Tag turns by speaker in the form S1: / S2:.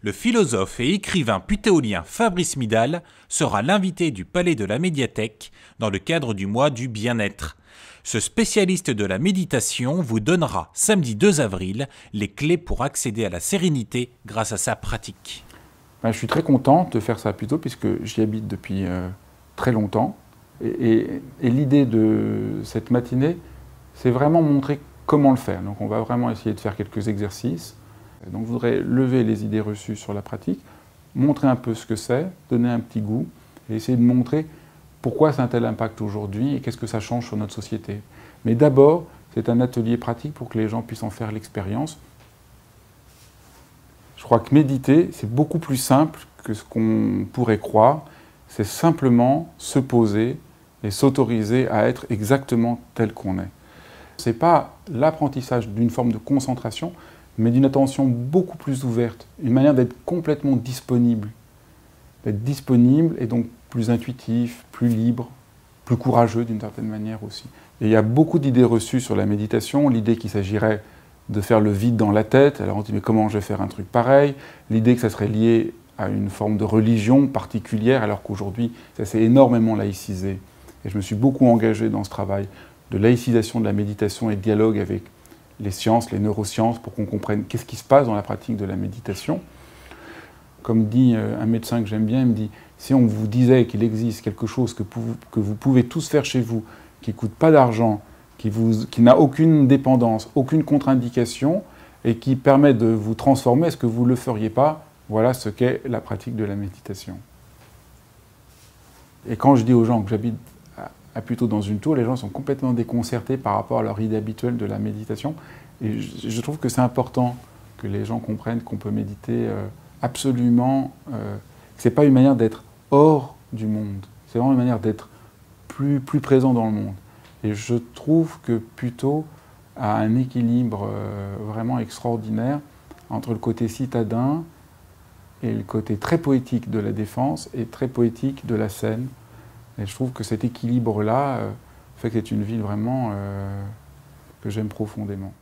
S1: Le philosophe et écrivain putéolien Fabrice Midal sera l'invité du Palais de la Médiathèque dans le cadre du mois du bien-être. Ce spécialiste de la méditation vous donnera samedi 2 avril les clés pour accéder à la sérénité grâce à sa pratique.
S2: Je suis très content de faire ça plutôt puisque j'y habite depuis très longtemps. Et l'idée de cette matinée, c'est vraiment montrer comment le faire. Donc on va vraiment essayer de faire quelques exercices. Donc je voudrais lever les idées reçues sur la pratique, montrer un peu ce que c'est, donner un petit goût, et essayer de montrer pourquoi ça a un tel impact aujourd'hui et qu'est-ce que ça change sur notre société. Mais d'abord, c'est un atelier pratique pour que les gens puissent en faire l'expérience. Je crois que méditer, c'est beaucoup plus simple que ce qu'on pourrait croire. C'est simplement se poser et s'autoriser à être exactement tel qu'on est. Ce n'est pas l'apprentissage d'une forme de concentration, mais d'une attention beaucoup plus ouverte, une manière d'être complètement disponible. D'être disponible et donc plus intuitif, plus libre, plus courageux d'une certaine manière aussi. Et il y a beaucoup d'idées reçues sur la méditation, l'idée qu'il s'agirait de faire le vide dans la tête, alors on dit mais comment je vais faire un truc pareil, l'idée que ça serait lié à une forme de religion particulière, alors qu'aujourd'hui ça s'est énormément laïcisé. Et je me suis beaucoup engagé dans ce travail de laïcisation de la méditation et de dialogue avec les sciences, les neurosciences, pour qu'on comprenne qu'est-ce qui se passe dans la pratique de la méditation. Comme dit un médecin que j'aime bien, il me dit, si on vous disait qu'il existe quelque chose que vous pouvez tous faire chez vous, qui ne coûte pas d'argent, qui n'a aucune dépendance, aucune contre-indication, et qui permet de vous transformer, est-ce que vous ne le feriez pas? Voilà ce qu'est la pratique de la méditation. Et quand je dis aux gens que j'habite plutôt dans une tour, les gens sont complètement déconcertés par rapport à leur idée habituelle de la méditation. Et je trouve que c'est important que les gens comprennent qu'on peut méditer absolument. Ce n'est pas une manière d'être hors du monde, c'est vraiment une manière d'être plus présent dans le monde. Et je trouve que plutôt à un équilibre vraiment extraordinaire entre le côté citadin et le côté très poétique de la défense et très poétique de la scène. Et je trouve que cet équilibre-là fait que c'est une ville vraiment que j'aime profondément.